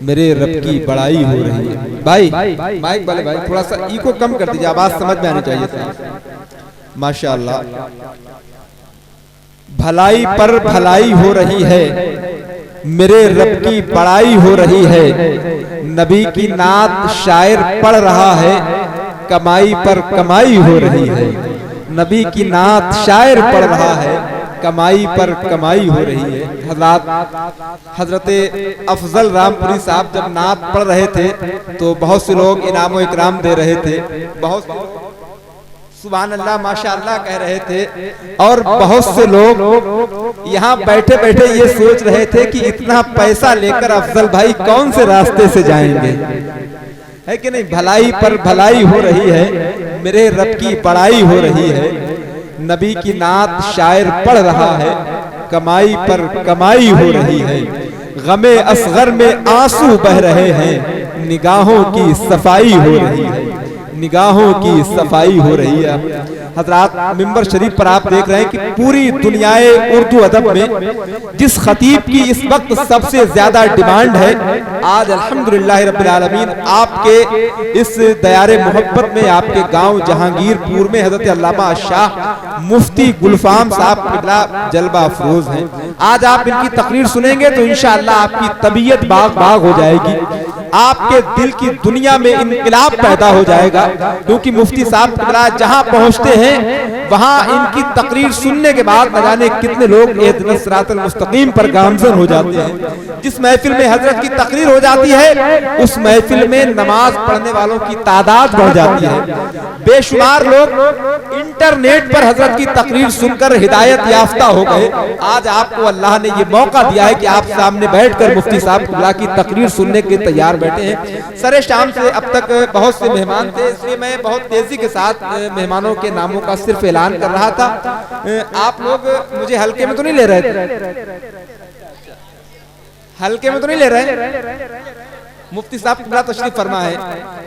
मेरे रब की बड़ाई हो रही है। भाई माइक वाले भाई थोड़ा सा इको कम कर दीजिए, आवाज समझ में आनी चाहिए था। माशाअल्लाह, भलाई पर भलाई हो रही है, मेरे रब की बड़ाई हो रही है। नबी की नात शायर पढ़ रहा है, कमाई पर कमाई हो रही है। नबी की नात शायर पढ़ रहा है, कमाई पर कमाई हो रही है। हजरत अफजल रामपुरी साहब जब नात पढ़ रहे थे तो बहुत से लोग इनाम और इकराम दे रहे थे, बहुत सुभान अल्लाह माशाअल्लाह कह रहे थे, और बहुत से लोग यहाँ बैठे बैठे ये सोच रहे थे कि इतना पैसा लेकर अफजल भाई कौन से रास्ते से जाएंगे, है कि नहीं। भलाई पर भलाई हो रही है, मेरे रब की बड़ाई हो रही है। नबी की नात शायर पढ़ रहा है, कमाई पर कमाई हो रही है। गमे असगर में आंसू बह रहे हैं, निगाहों की सफाई हो रही है, निगाहों की सफाई हो रही है। हजरात, मिंबर शरीफ पर आप देख रहे हैं कि पूरी दुनियाए उर्दू अदब में जिस खतीब की इस वक्त सबसे ज्यादा डिमांड है, आज अल्हम्दुलिल्लाह रब्बिल आलमीन आपके इस दयारे मोहब्बत में आपके गांव जहांगीरपुर में हजरत अल्लामा शाह मुफ्ती गुलफाम साहब किबला जलवा अफरोज हैं। आज आप इनकी तकरीर सुनेंगे तो इंशाअल्लाह आपकी तबीयत बाग बाग हो जाएगी, आपके दिल की दुनिया में इनकलाब पैदा हो जाएगा। क्योंकि मुफ्ती साहब किबला जहां पहुंचते हैं वहां इनकी तकरीर सुनने के बाद न जाने कितने लोग इहदिनस सिरातल मुस्तकीम पर गामजन हो जाते हैं। जिस महफिल में हजरत की तकरीर हो जाती है उस महफिल में नमाज पढ़ने वालों की तादाद बढ़ जाती है। बेशुमार लोग इंटरनेट पर हजरत की तकरीर सुनकर हिदायत याफ्ता हो गए। आज आपको अल्लाह ने ये मौका दिया है कि आप सामने बैठकर मुफ्ती साहब किबला की तकरीर सुनने के लिए तैयार बैठे हैं। सरे शाम से अब तक बहुत से मेहमान थे, इसलिए मैं बहुत तेजी के साथ मेहमानों के नामों का सिर्फ ऐलान कर रहा था। आप लोग मुझे हल्के में तो नहीं ले रहे थे, हल्के में तो नहीं ले रहे। मुफ्ती साहब किबला तशरीफ फरमा है।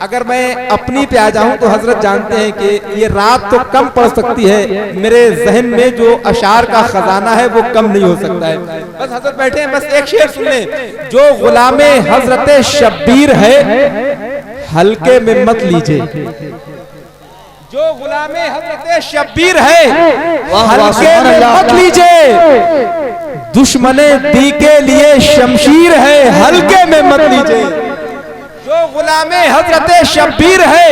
अगर मैं अपनी पे आ जाऊं तो हजरत जानते हैं कि ये रात तो कम पड़ सकती है, मेरे जहन में जो अशार का खजाना है वो कम नहीं हो सकता है। बस हजरत बैठे हैं, बस एक शेर सुन लें। जो गुलामे हजरत शब्बीर है, हल्के में मत लीजिए। जो गुलामे हजरत शब्बीर है, हल्के में मत लीजिए। दुश्मने दी के लिए शमशीर है, हल्के में मत लीजिए। जो गुलामे हजरत शब्बीर है,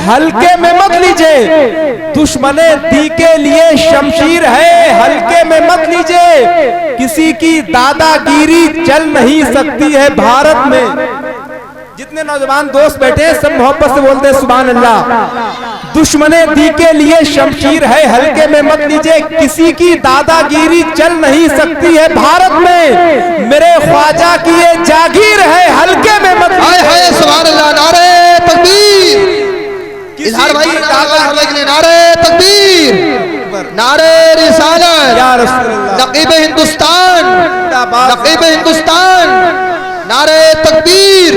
हल्के में मत लीजिए। दुश्मने दी के लिए शमशीर है, हल्के में मत लीजिए। किसी की दादागिरी चल नहीं सकती है भारत में। जितने नौजवान दोस्त बैठे हैं सब मोहब्बत से बोलते हैं सुभान अल्लाह। दुश्मने दी के लिए शमशीर है, हल्के में मत लीजिए। किसी की दादागिरी चल नहीं सकती है भारत में, मेरे ख्वाजा की ये जागीर है, हल्के में मत लीजिए। सुभान अल्लाह, नारे तकबीर। इजहार भाई नारे तकबीर, नारे रिसालत, या रसूलल्लाह, नकीब हिंदुस्तान, नकीब हिंदुस्तान, नारे तकबीर,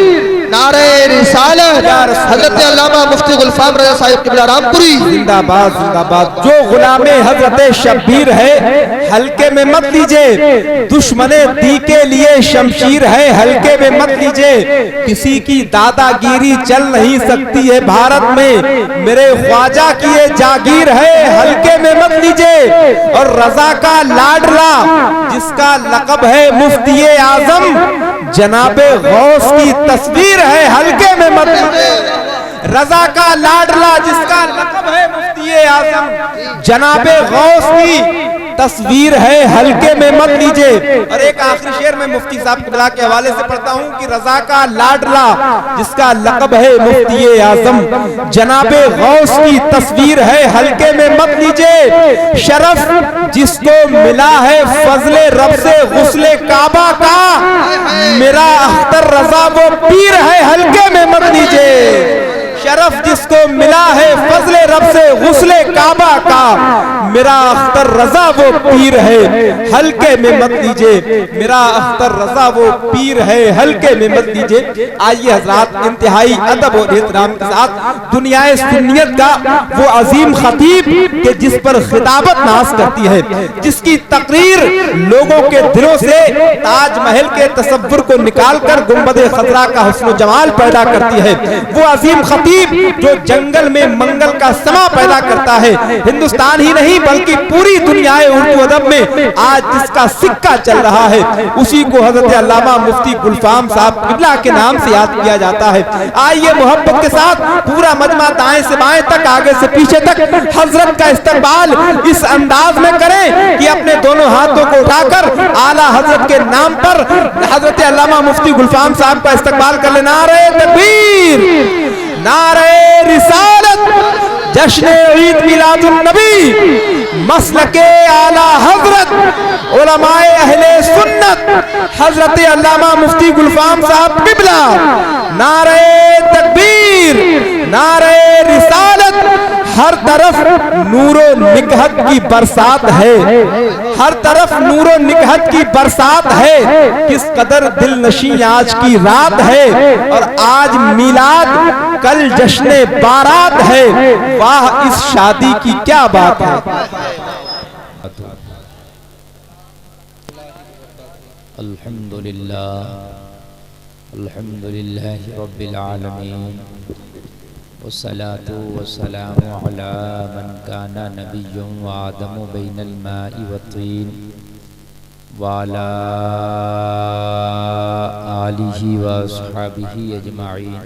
नारे रिसालत, हजरत अल्लामा मुफ्ती गुलफाम रज़ा साहिब किबला रामपुरी जिंदाबाद जिंदाबाद। जो गुलामे हजरत शब्बीर है, हल्के में मत लीजिए। दुश्मने दी के लिए शमशीर है, हल्के में मत लीजिए। किसी की दादागिरी चल नहीं सकती है भारत में, मेरे ख्वाजा की ये जागीर है, हल्के में मत लीजिए। और रजा का लाडला जिसका लक़ब है मुफ्ती आज़म, जनाबे गौस की तस्वीर है, हल्के में मत लीजिए। रजा का लाडला जिसका लक़ब है मुफ्ती आज़म, जनाबे गौस की तस्वीर है, हल्के में मत लीजिए। और एक आखिरी शेर में मुफ्ती साहब किबला के हवाले से पढ़ता हूँ कि रजा का लाडला जिसका लक़ब है मुफ्ती आज़म, जनाबे गौस की तस्वीर है, हल्के में मत लीजिए। शरफ जिसको मिला है फजले रब से गुस्ले काबा का, मेरा अख्तर रजा वो पीर है, हल्के में मत लीजिए। शरफ जिसको मिला है फजले रब से गुस्ले काबा का, मेरा अख्तर रजा वो पीर है हल्के में मत लीजिए, मेरा अख्तर रजा वो पीर है हल्के में मत लीजिए। आइए हजरात, इंतहाई अदब और एहतराम के साथ दुनियाए सुन्नियत का वो अजीम खतीब के जिस पर खिताबत नाज करती है, जिसकी तकरीर लोगों के दिलों से ताजमहल के तसव्वुर को निकालकर गुंबदे खजरा का हुस्न जमाल पैदा करती है, वो अजीम खतीब जो जंगल में मंगल का समा पैदा करता है, हिंदुस्तान ही नहीं बल्कि पूरी दुनियाए उर्दू अदब में आज जिसका सिक्का चल रहा है, उसी को हजरत अल्लामा मुफ्ती गुलफाम साहब किबला के नाम से याद किया जाता है। आइए मोहब्बत के साथ पूरा मजमा दाएं से बाएं तक, आगे से पीछे तक हजरत का इस्तकबाल इस अंदाज में करें कि अपने दोनों हाथों को उठाकर आला हजरत के नाम पर हजरत अल्लामा मुफ्ती गुलफाम साहब का इस्तकबाल कर ले। नारे तकबीर, नारे रिसालत, जश्न ईद मिलादुन नबी, मसलके आला हजरत, उलमाए अहले सुन्नत हजरत अल्लामा मुफ्ती गुलफाम साहब किबला। नारे तकबीर, नारे रिसालत। हर तरफ नूरो निकहत की बरसात है, हर तरफ नूरो निकहत की बरसात है, किस कदर दिल नशी आज की रात है, और आज मिलाद कल जश्ने बारात है, वाह इस शादी की क्या बात है। अल्हम्दुलिल्लाह, अल्हम्दुलिल्लाहि रब्बिल आलमीन, वस्सलातु वस्सलामु अला मन काना नबिय्युन व आदमु बैनल माइ वत्तीन व अला आलिहि व अस्हाबिहि अजमाइन।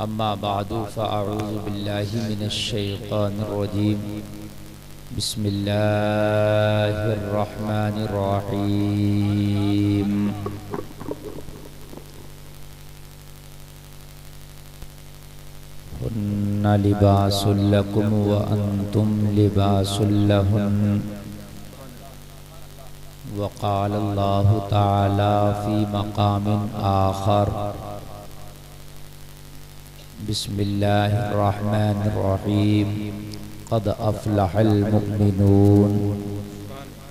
अम्मा बादु फ़अऊज़ु बिल्लाहि मिनश शैतानिर रजीम। बिस्मिल्लाहिर रहमानिर रहीम। हुन्ना लिबासुल लकुम व अंतुम लिबासुल लहुन। व क़ाल अल्लाहु तआला फ़ी मक़ामिन आख़र। बिस्मिल्लाहिर रहमानिर रहीम। क़द अफ़लहल मुमिनून।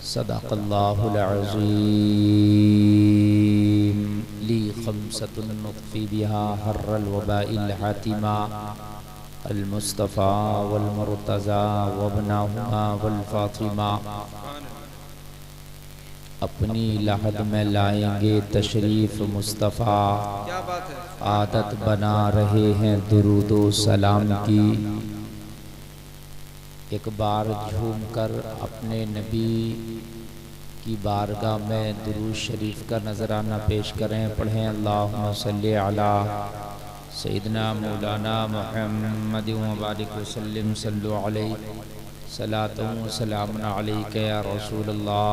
सदक़ल्लाहुल अज़ीम। ली खम्सतुन नुत्फ़ी बिहा हर्रल वबाइल हातिमा अल मुस्तफ़ा वल मुर्तज़ा वब्नहुमा वल फ़ातिमा। अपनी लहद में लाएंगे तशरीफ़ मुस्तफ़ा, आदत बना रहे हैं दुरूदो सलाम की। एक बार झूम कर अपने नबी की बारगाह में दुरूद शरीफ का नजराना पेश करें। पढ़ें अल्लाहुम्मा सल्ली अला सय्यिदना मौलाना मुहम्मद व बारिक वसल्लिम। सल्लु अलैहि सलातुन व सलामुन अलैका या रसूलल्लाह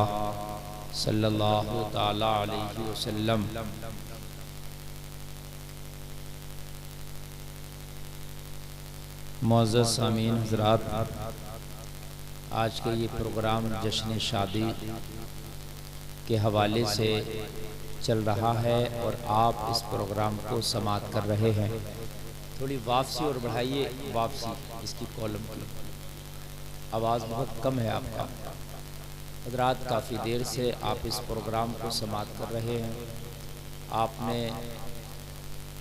सल्लल्लाहु ताला अलैहि वसल्लम। मुअज़्ज़ज़ सामीन हज़रात, आज के ये प्रोग्राम जश्न शादी के हवाले से चल रहा है और आप इस प्रोग्राम को समाअत कर रहे हैं। थोड़ी वापसी और बढ़ाइए, वापसी इसकी कॉलम की आवाज़ बहुत कम है आपका। हज़रात, काफ़ी देर से आप इस प्रोग्राम को समाअत कर रहे हैं। आपने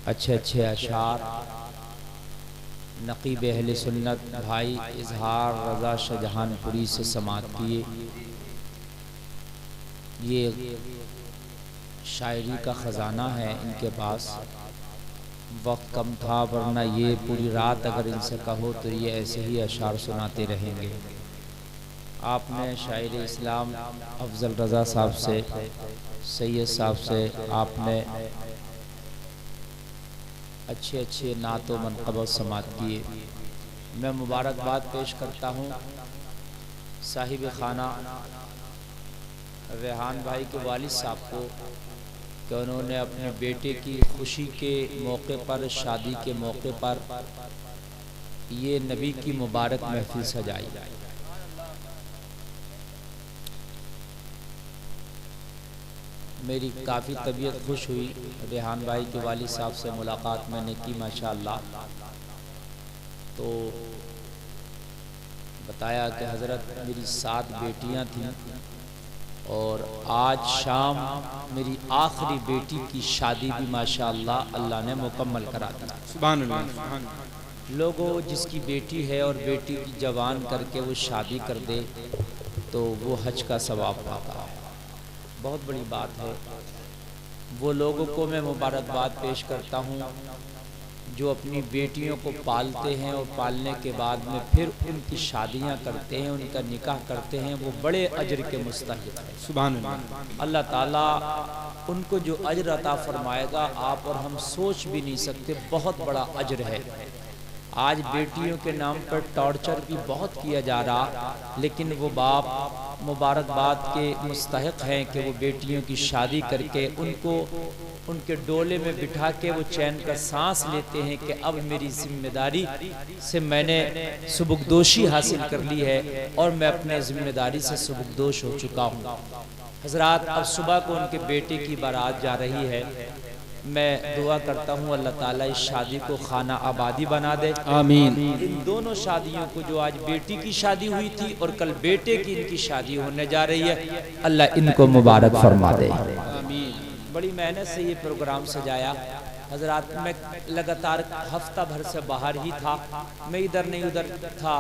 अच्छे अच्छे अशार नक़ीब अहले सुन्नत भाई इजहार रज़ा शाहजहानपुरी से समाअत किए। ये शायरी का ख़जाना है इनके पास। वक्त कम था, वरना ये पूरी रात अगर इनसे कहो तो ये ऐसे ही अशार सुनाते रहेंगे। आपने शायर इस्लाम अफजल रज़ा साहब से, सैयद साहब से आपने अच्छे अच्छे नात व मनक़बत समाअत किए। मैं मुबारकबाद पेश करता हूँ साहिब खाना रेहान भाई के वालिद साहब को कि उन्होंने अपने बेटे की खुशी के मौके पर, शादी के मौके पर ये नबी की मुबारक महफिल सजाई। मेरी काफ़ी तबीयत खुश हुई। रेहान भाई के वालिद साहब से मुलाकात मैंने की माशाअल्लाह। तो बताया कि हज़रत मेरी 7 बेटियां थीं और आज शाम मेरी आखिरी बेटी की शादी भी माशाअल्लाह अल्लाह ने मुकम्मल करा दी। सुभान अल्लाह, सुभान अल्लाह। लोगों जिसकी बेटी है और बेटी की जवान करके वो शादी कर दे तो वो हज का सवाब पाता है, बहुत बड़ी बात है। वो लोगों को मैं मुबारकबाद पेश करता हूँ जो अपनी बेटियों को पालते हैं और पालने के बाद में फिर उनकी शादियां करते हैं, उनका निकाह करते हैं, वो बड़े अजर के मुस्तहिक हैं। सुभान अल्लाह। अल्लाह ताला उनको जो अजर अता फरमाएगा आप और हम सोच भी नहीं सकते, बहुत बड़ा अजर है। आज बेटियों के नाम पर टॉर्चर भी बहुत किया जा रहा, लेकिन वो बाप मुबारकबाद के मुस्तहिक हैं कि वो बेटियों की शादी करके उनको उनके डोले में बिठा के वो चैन का सांस लेते हैं कि अब मेरी जिम्मेदारी से मैंने सुबुकदोशी हासिल कर ली है और मैं अपने जिम्मेदारी से सुबुकदोश हो चुका हूँ। हजरात, अब सुबह को उनके बेटे की बारात जा रही है। मैं दुआ करता हूँ अल्लाह ताला इस शादी को खाना आबादी बना दे, आमीन। इन दोनों शादियों को, जो आज बेटी की शादी हुई थी और कल बेटे की इनकी शादी होने जा रही है, अल्लाह इनको मुबारक फरमा दे, आमीन। बड़ी मेहनत से ये प्रोग्राम सजाया। हजरात, मैं लगातार हफ्ता भर से बाहर ही था, मैं इधर नहीं उधर था।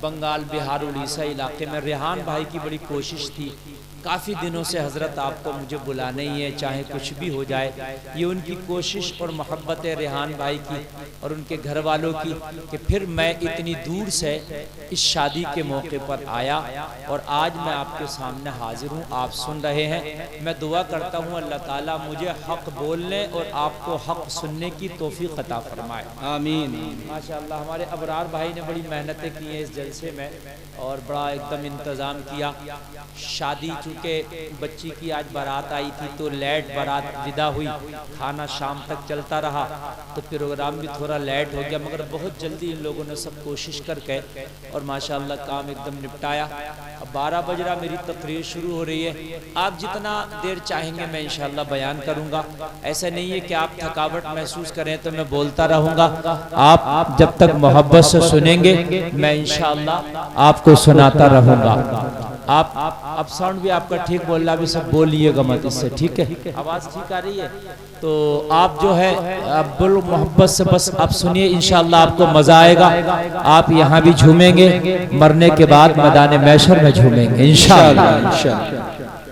बंगाल, बिहार, उड़ीसा इलाके में रेहान भाई की बड़ी कोशिश थी, काफ़ी दिनों से हज़रत आपको मुझे बुलाना ही है, चाहे कुछ भी हो जाए। ये उनकी कोशिश और मोहब्बत है रेहान भाई की और उनके घर वालों की कि फिर मैं इतनी दूर से इस शादी के मौके पर आया और आज मैं आपके सामने हाजिर हूँ, आप सुन रहे हैं। मैं दुआ करता हूँ अल्लाह ताला मुझे हक़ बोलने और आपको हक़ सुनने की तौफीक अता फरमाए, आमीन। माशाअल्लाह, हमारे अबरार भाई ने बड़ी मेहनतें की हैं इस जलसे में और बड़ा एकदम इंतज़ाम किया। शादी चूँकि बच्ची की आज बारात आई थी तो लेट बारात विदा हुई, खाना शाम तक चलता रहा तो प्रोग्राम भी थोड़ा लेट हो गया, मगर बहुत जल्दी इन लोगों ने सब कोशिश करके और माशाअल्लाह काम एकदम निपटाया। अब 12 बज रहा, मेरी तकरीर शुरू हो रही है। आप जितना देर चाहेंगे मैं इंशाअल्लाह बयान करूँगा। ऐसा नहीं है कि आप थकावट महसूस करें तो मैं बोलता रहूँगा। आप जब तक मोहब्बत से सुनेंगे मैं इंशाअल्लाह आपको सुनाता रहूँगा। आप साउंड भी आपका ठीक बोलना भी सब बोलिएगा मत इससे, ठीक है? आवाज़ ठीक आ रही है तो आप जो है आप बोलो मोहब्बत से, बस आप सुनिए, इंशाअल्लाह आपको मज़ा आएगा। आप यहाँ भी झूमेंगे, मरने के बाद मैदान महशर में झूमेंगे इंशाअल्लाह।